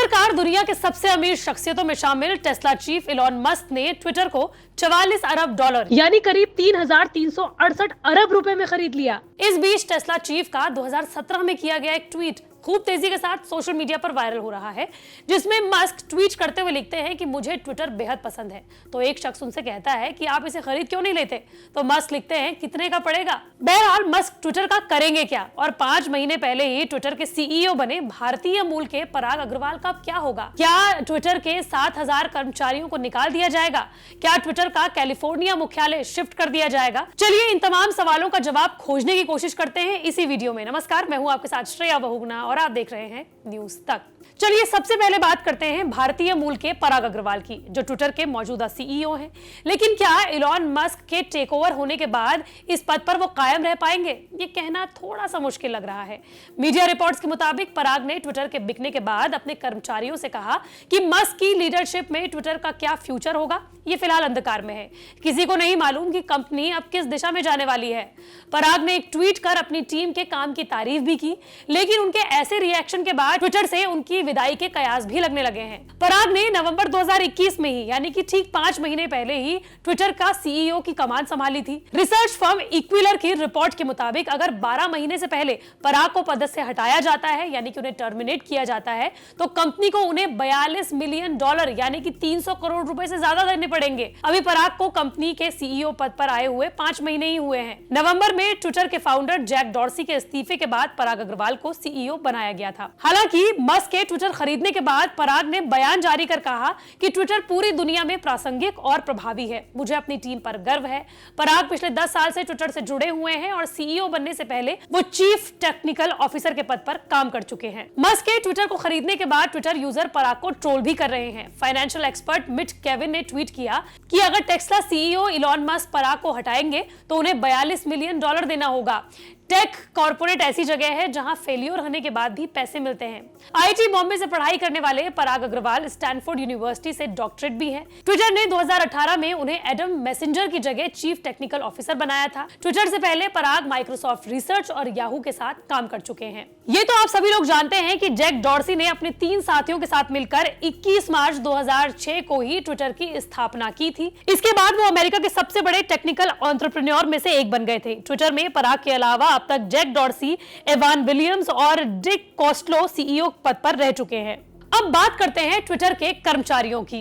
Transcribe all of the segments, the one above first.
आखिरकार दुनिया के सबसे अमीर शख्सियतों में शामिल टेस्ला चीफ इलॉन मस्क ने ट्विटर को 44 अरब डॉलर यानी करीब 3,368 अरब रुपए में खरीद लिया। इस बीच टेस्ला चीफ का 2017 में किया गया एक ट्वीट खूब तेजी के साथ सोशल मीडिया पर वायरल हो रहा है, जिसमें मस्क ट्वीट करते हुए लिखते हैं कि मुझे ट्विटर बेहद पसंद है। तो एक शख्स उनसे कहता है कि आप इसे खरीद क्यों नहीं लेते, तो मस्क लिखते हैं कितने का पड़ेगा। बहरहाल मस्क ट्विटर का करेंगे क्या, और 5 महीने पहले ही ट्विटर के सीईओ बने भारतीय मूल के पराग अग्रवाल का क्या होगा? क्या ट्विटर के 7,000 कर्मचारियों को निकाल दिया जाएगा? क्या ट्विटर का कैलिफोर्निया मुख्यालय शिफ्ट कर दिया जाएगा? चलिए इन तमाम सवालों का जवाब खोजने की कोशिश करते हैं इसी वीडियो में। नमस्कार, मैं हूं आपके साथ श्रेया बहुगुणा और आप देख रहे हैं न्यूज तक। चलिए सबसे पहले बात करते हैं भारतीय मूल के पराग अग्रवाल की, जो ट्विटर के मौजूदा सीईओ हैं। लेकिन क्या इलॉन मस्क के टेकओवर होने के बाद इस पद पर वो कायम रह पाएंगे, ये कहना थोड़ा सा मुश्किल लग रहा है। मीडिया रिपोर्ट्स के मुताबिक पराग ने ट्विटर के बिकने के बाद अपने कर्मचारियों से कहा कि मस्क की लीडरशिप में ट्विटर का क्या फ्यूचर होगा, ये फिलहाल अंधकार में है। किसी को नहीं मालूम कि कंपनी अब किस दिशा में जाने वाली है। पराग ने एक ट्वीट कर अपनी टीम के काम की तारीफ भी की, लेकिन उनके ऐसे रिएक्शन के बाद ट्विटर से उनकी विदाई के कयास भी लगने लगे हैं। पराग ने नवंबर 2021 में ही, यानी कि ठीक 5 महीने पहले ही ट्विटर का सीईओ की कमान संभाली थी। रिसर्च फर्म इक्विलर की रिपोर्ट के मुताबिक अगर 12 महीने से पहले पराग को पद से हटाया जाता है, यानी कि उन्हें टर्मिनेट किया जाता है, तो कंपनी को उन्हें $42 मिलियन यानी कि 300 करोड़ रुपए से ज्यादा देने पड़ेंगे। अभी पराग को कंपनी के सीईओ पद पर आए हुए 5 महीने ही हुए हैं। नवंबर में ट्विटर के फाउंडर जैक डॉर्सी के इस्तीफे के बाद पराग अग्रवाल को सीईओ बनाया गया था। हालांकि मस्क के ट्विटर खरीदने के बाद पराग ने बयान जारी कर कहा कि ट्विटर पूरी दुनिया में प्रासंगिक और प्रभावी है, मुझे अपनी टीम पर गर्व है। पराग पिछले 10 साल से ट्विटर से जुड़े हुए हैं और सीईओ बनने से पहले वो चीफ टेक्निकल ऑफिसर के पद पर काम कर चुके हैं। मस्क के ट्विटर को खरीदने के बाद ट्विटर यूजर पराग को ट्रोल भी कर रहे हैं। फाइनेंशियल एक्सपर्ट मिट केविन ने ट्वीट किया कि अगर टेस्ला सीईओ इलॉन मस्क पराग को हटाएंगे तो उन्हें $42 मिलियन देना होगा। टेक कॉर्पोरेट ऐसी जगह है जहां फेलियर होने के बाद भी पैसे मिलते हैं। आईआईटी बॉम्बे से पढ़ाई करने वाले पराग अग्रवाल स्टैनफोर्ड यूनिवर्सिटी से डॉक्टरेट भी है। ट्विटर ने 2018 में उन्हें एडम मैसेंजर की जगह चीफ टेक्निकल ऑफिसर बनाया था। ट्विटर से पहले पराग माइक्रोसॉफ्ट रिसर्च और याहू के साथ काम कर चुके हैं। ये तो आप सभी लोग जानते हैं कि जैक डॉर्सी ने अपने 3 साथियों के साथ मिलकर 21 मार्च 2006 को ही ट्विटर की स्थापना की थी। इसके बाद वो अमेरिका के सबसे बड़े टेक्निकल एंटरप्रेन्योर में से एक बन गए थे। ट्विटर में पराग के अलावा अब तक जैक डॉर्सी, एवान विलियम्स और डिक कॉस्टलो सीईओ पद पर रह चुके हैं। अब बात करते हैं ट्विटर के कर्मचारियों की।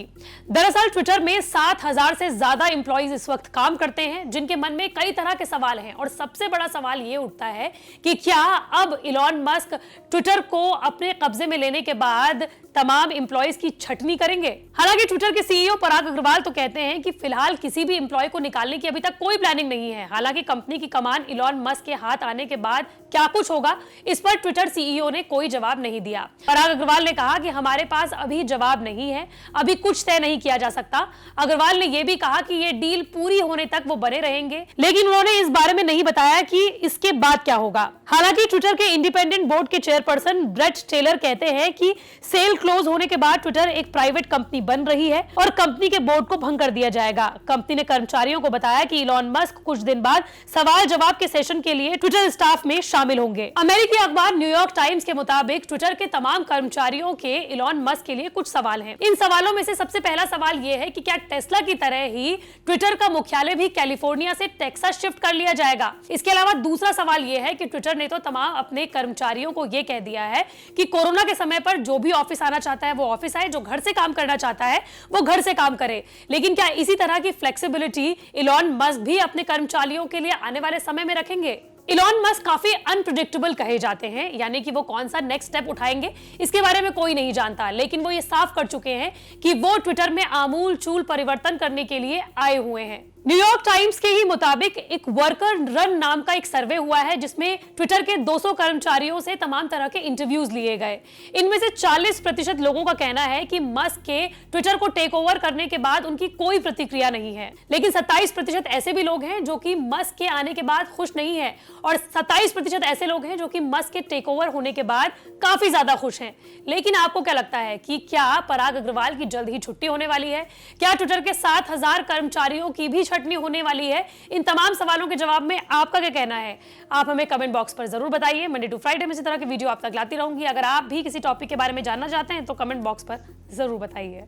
दरअसल ट्विटर में 7,000 से ज्यादा एम्प्लॉइज इस वक्त काम करते हैं, जिनके मन में कई तरह के सवाल हैं। और सबसे बड़ा सवाल ये उठता है कि क्या अब इलॉन मस्क ट्विटर को अपने कब्जे में लेने के बाद तमाम एम्प्लॉइज की छटनी करेंगे? हालांकि ट्विटर के सीईओ पराग अग्रवाल तो कहते हैं कि फिलहाल किसी भी एम्प्लॉय को निकालने की अभी तक कोई प्लानिंग नहीं है। हालांकि कंपनी की कमान इलॉन मस्क के हाथ आने के बाद क्या कुछ होगा, इस पर ट्विटर सीईओ ने कोई जवाब नहीं दिया। पराग अग्रवाल ने कहा कि हमारे पास अभी जवाब नहीं है, अभी कुछ तय नहीं किया जा सकता। अग्रवाल ने यह भी कहा कि ये डील पूरी होने तक वो बने रहेंगे, लेकिन उन्होंने इस बारे में नहीं बताया कि इसके बाद क्या होगा। हालांकि ट्विटर के इंडिपेंडेंट बोर्ड के चेयरपर्सन ब्रेट टेलर कहते हैं कि सेल क्लोज होने के बाद ट्विटर एक प्राइवेट कंपनी बन रही है और कंपनी के बोर्ड को भंग कर दिया जाएगा। कंपनी ने कर्मचारियों को बताया कि इलॉन मस्क कुछ दिन बाद सवाल जवाब के सेशन के लिए ट्विटर स्टाफ में शामिल होंगे। अमेरिकी अखबार न्यूयॉर्क टाइम्स के मुताबिक ट्विटर के तमाम कर्मचारियों के इलॉन मस्क के लिए कुछ सवाल हैं। इन सवालों में से सबसे पहला सवाल यह है कि क्या टेस्ला की तरह ही ट्विटर का मुख्यालय भी कैलिफोर्निया से टेक्सास शिफ्ट कर लिया जाएगा? इसके अलावा दूसरा सवाल यह है कि ट्विटर ने तो तमाम अपने कर्मचारियों को यह कह दिया है कि कोरोना के समय पर जो भी ऑफिस आना चाहता है वो ऑफिस आए, जो घर से काम करना चाहता है वो घर से काम करे। लेकिन क्या इसी तरह की फ्लेक्सिबिलिटी इलॉन मस्क भी अपने कर्मचारियों के लिए आने वाले समय में रखेंगे? इलॉन मस्क काफी अनप्रेडिक्टेबल कहे जाते हैं, यानी कि वो कौन सा नेक्स्ट स्टेप उठाएंगे इसके बारे में कोई नहीं जानता। लेकिन वो ये साफ कर चुके हैं कि वो ट्विटर में आमूल चूल परिवर्तन करने के लिए आए हुए हैं। न्यूयॉर्क टाइम्स के ही मुताबिक एक वर्कर रन नाम का एक सर्वे हुआ है, जिसमें ट्विटर के 200 कर्मचारियों से तमाम तरह के इंटरव्यूज लिए गए। इनमें से 40% लोगों का कहना है कि मस्क के ट्विटर को टेक ओवर करने के बाद उनकी कोई प्रतिक्रिया नहीं है। लेकिन 27% ऐसे भी लोग हैं जो कि मस्क के आने के बाद खुश नहीं है और 27% ऐसे लोग हैं जो कि मस्क के टेक ओवर होने के बाद काफी ज्यादा खुश हैं। लेकिन आपको क्या लगता है कि क्या पराग अग्रवाल की जल्द ही छुट्टी होने वाली है? क्या ट्विटर के 7,000 कर्मचारियों की भी छटनी होने वाली है? इन तमाम सवालों के जवाब में आपका क्या कहना है? आप हमें कमेंट बॉक्स पर जरूर बताइए। मंडे टू फ्राइडे में इसी तरह की वीडियो आप तक लाती रहूंगी। अगर आप भी किसी टॉपिक के बारे में जानना चाहते हैं तो कमेंट बॉक्स पर जरूर बताइए।